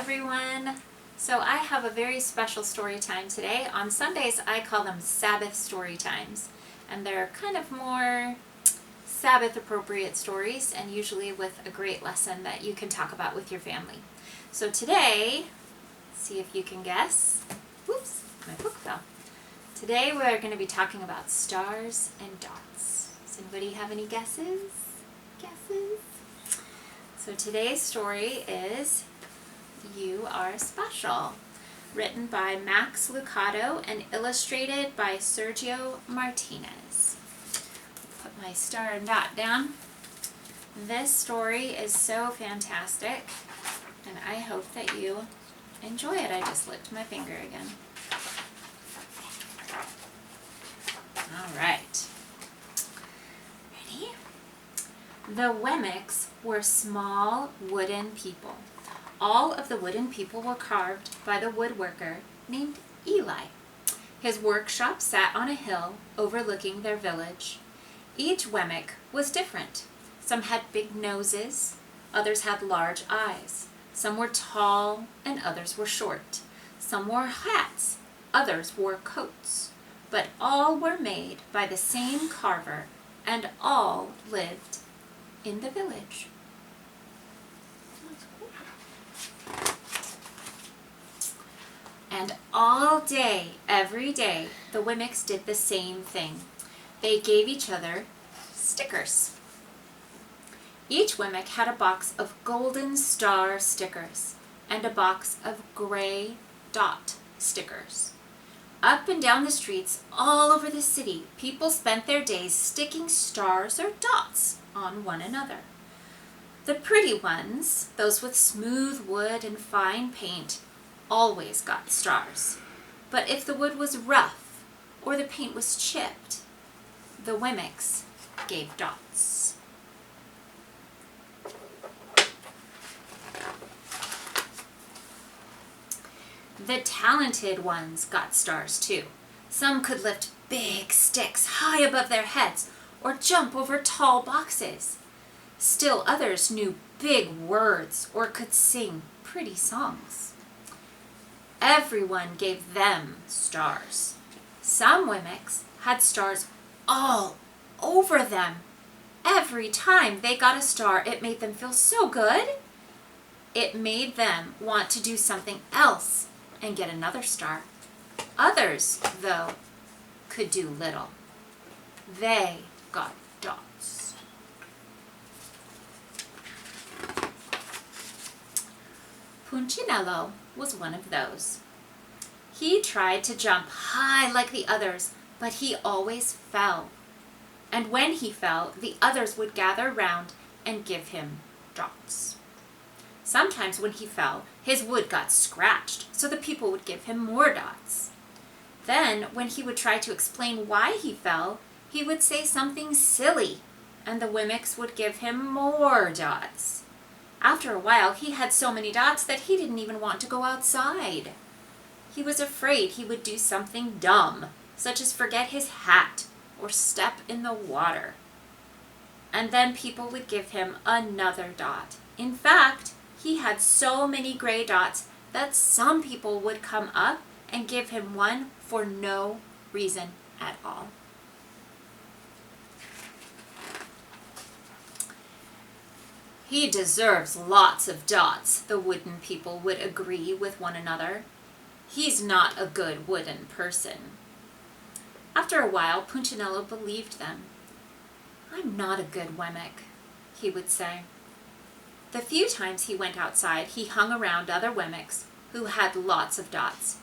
everyone. So I have a very special story time today. On Sundays I call them Sabbath story times, and they're kind of more Sabbath appropriate stories and usually with a great lesson that you can talk about with your family. So today, see if you can guess. Whoops, my book fell. Today we're going to be talking about stars and dots. Does anybody have any guesses? So today's story is You Are Special, written by Max Lucado and illustrated by Sergio Martinez. Put my star and dot down. This story is so fantastic, and I hope that you enjoy it. I just licked my finger again. All right. Ready? The Wemmicks were small wooden people. All of the wooden people were carved by the woodworker named Eli. His workshop sat on a hill overlooking their village. Each Wemmick was different. Some had big noses, others had large eyes. Some were tall and others were short. Some wore hats, others wore coats. But all were made by the same carver, and all lived in the village. And all day, every day, the Wemmicks did the same thing. They gave each other stickers. Each Wemmick had a box of golden star stickers and a box of gray dot stickers. Up and down the streets all over the city, people spent their days sticking stars or dots on one another. The pretty ones, those with smooth wood and fine paint, always got stars. But if the wood was rough or the paint was chipped, the Wemmicks gave dots. The talented ones got stars too. Some could lift big sticks high above their heads or jump over tall boxes. Still others knew big words or could sing pretty songs. Everyone gave them stars. Some Wemmicks had stars all over them. Every time they got a star, it made them feel so good. It made them want to do something else and get another star. Others, though, could do little. They got dots. Punchinello was one of those. He tried to jump high like the others, but he always fell. And when he fell, the others would gather round and give him dots. Sometimes when he fell, his wood got scratched, so the people would give him more dots. Then, when he would try to explain why he fell, he would say something silly, and the Wemmicks would give him more dots. After a while, he had so many dots that he didn't even want to go outside. He was afraid he would do something dumb, such as forget his hat or step in the water. And then people would give him another dot. In fact, he had so many gray dots that some people would come up and give him one for no reason at all. He deserves lots of dots, the wooden people would agree with one another. He's not a good wooden person. After a while, Punchinello believed them. I'm not a good Wemmick, he would say. The few times he went outside, he hung around other Wemmicks who had lots of dots.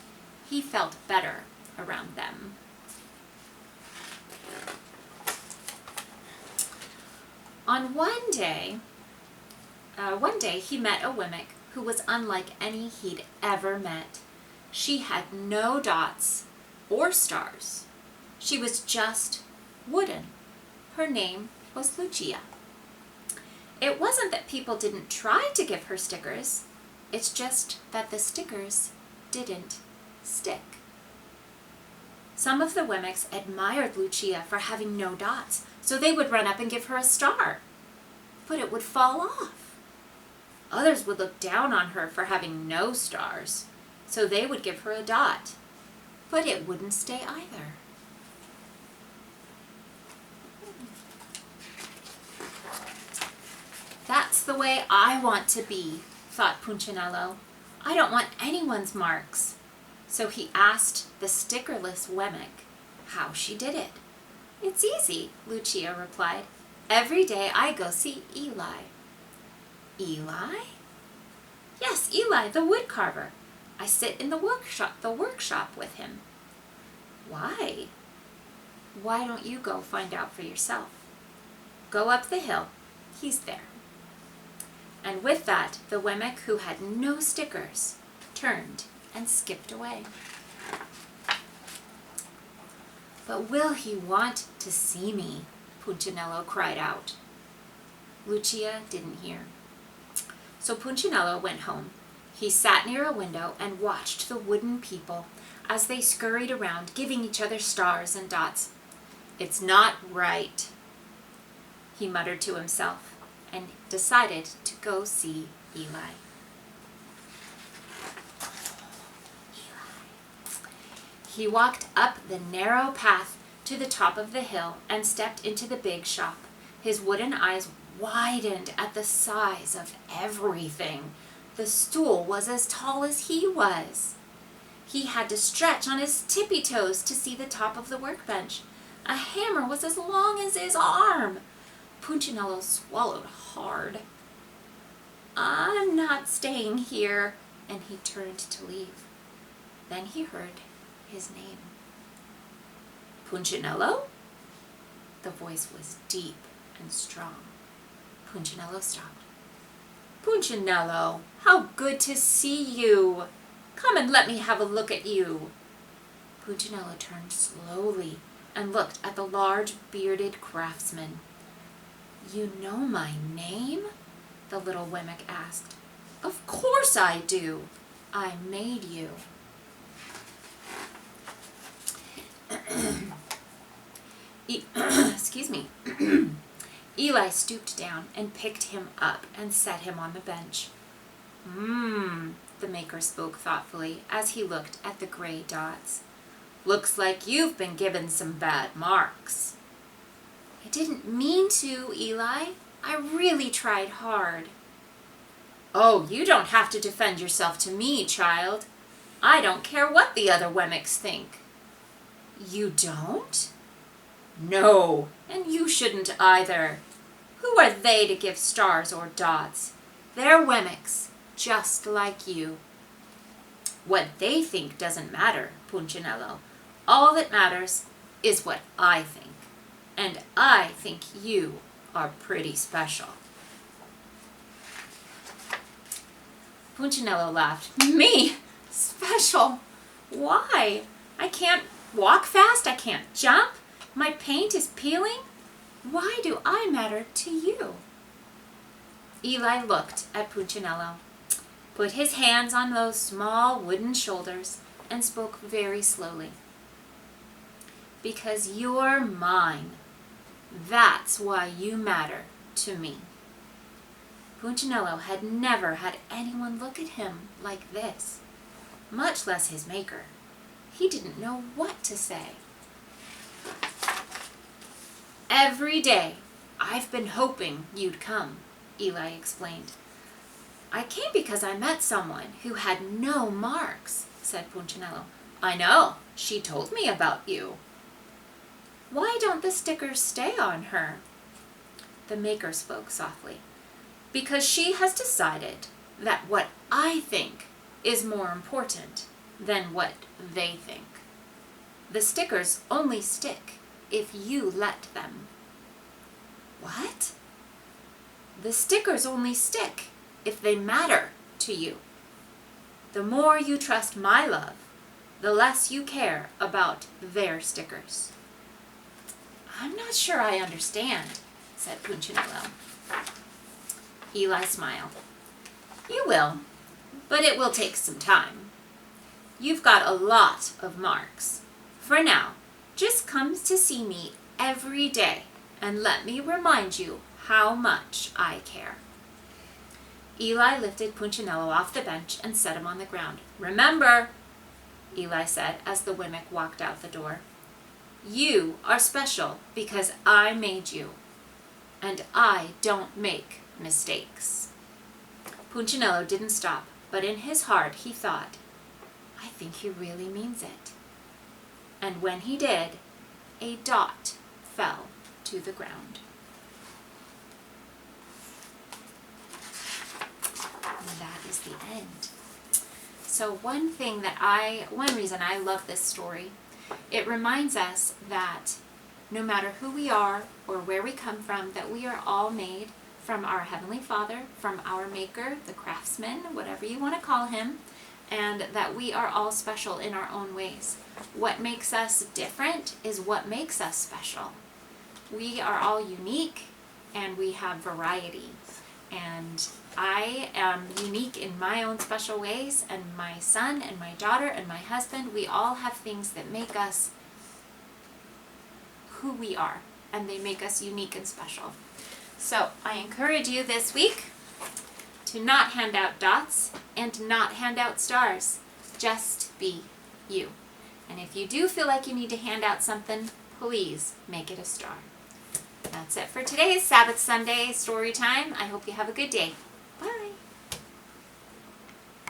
He felt better around them. On one day he met a Wemmick who was unlike any he'd ever met. She had no dots or stars. She was just wooden. Her name was Lucia. It wasn't that people didn't try to give her stickers. It's just that the stickers didn't stick. Some of the Wemmicks admired Lucia for having no dots, so they would run up and give her a star. But it would fall off. Others would look down on her for having no stars, so they would give her a dot. But it wouldn't stay either. That's the way I want to be, thought Punchinello. I don't want anyone's marks. So he asked the stickerless Wemmick how she did it. It's easy, Lucia replied. Every day I go see Eli. Eli? Yes, Eli, the woodcarver. I sit in the workshop with him. Why? Why don't you go find out for yourself? Go up the hill. He's there. And with that, the Wemmick, who had no stickers, turned and skipped away. But will he want to see me? Punchinello cried out. Lucia didn't hear. So Punchinello went home. He sat near a window and watched the wooden people as they scurried around, giving each other stars and dots. It's not right, he muttered to himself, and decided to go see Eli. He walked up the narrow path to the top of the hill and stepped into the big shop. His wooden eyes widened at the size of everything. The stool was as tall as he was. He had to stretch on his tippy toes to see the top of the workbench. A hammer was as long as his arm. Punchinello swallowed hard. I'm not staying here, and he turned to leave. Then he heard his name. Punchinello? The voice was deep and strong. Punchinello stopped. Punchinello, how good to see you! Come and let me have a look at you. Punchinello turned slowly and looked at the large bearded craftsman. You know my name? The little Wemmick asked. Of course I do. I made you. Excuse me. Eli stooped down and picked him up and set him on the bench. The maker spoke thoughtfully as he looked at the gray dots. Looks like you've been given some bad marks. I didn't mean to, Eli. I really tried hard. Oh, you don't have to defend yourself to me, child. I don't care what the other Wemmicks think. You don't? No, and you shouldn't either. Who are they to give stars or dots? They're Wemmicks, just like you. What they think doesn't matter, Punchinello. All that matters is what I think. And I think you are pretty special. Punchinello laughed. Me? Special? Why? I can't walk fast. I can't jump. My paint is peeling. Why do I matter to you? Eli looked at Punchinello, put his hands on those small wooden shoulders, and spoke very slowly. Because you're mine. That's why you matter to me. Punchinello had never had anyone look at him like this, much less his maker. He didn't know what to say. Every day, I've been hoping you'd come, Eli explained. I came because I met someone who had no marks, said Punchinello. I know, she told me about you. Why don't the stickers stay on her? The maker spoke softly. Because she has decided that what I think is more important than what they think. The stickers only stick if you let them. What? The stickers only stick if they matter to you. The more you trust my love, the less you care about their stickers. I'm not sure I understand, said Punchinello. Eli smiled. You will, but it will take some time. You've got a lot of marks. For now, just come to see me every day and let me remind you how much I care. Eli lifted Punchinello off the bench and set him on the ground. "Remember," Eli said as the Wemmick walked out the door, "you are special because I made you, and I don't make mistakes." Punchinello didn't stop, but in his heart he thought, "I think he really means it." And when he did, a dot fell to the ground. And that is the end. So one reason I love this story, it reminds us that no matter who we are or where we come from, that we are all made from our Heavenly Father, from our Maker, the craftsman, whatever you want to call him, and that we are all special in our own ways. What makes us different is what makes us special. We are all unique and we have variety. And I am unique in my own special ways, and my son and my daughter and my husband, we all have things that make us who we are, and they make us unique and special. So I encourage you this week to not hand out dots and not hand out stars. Just be you. And if you do feel like you need to hand out something, please make it a star. That's it for today's Sabbath Sunday story time. I hope you have a good day.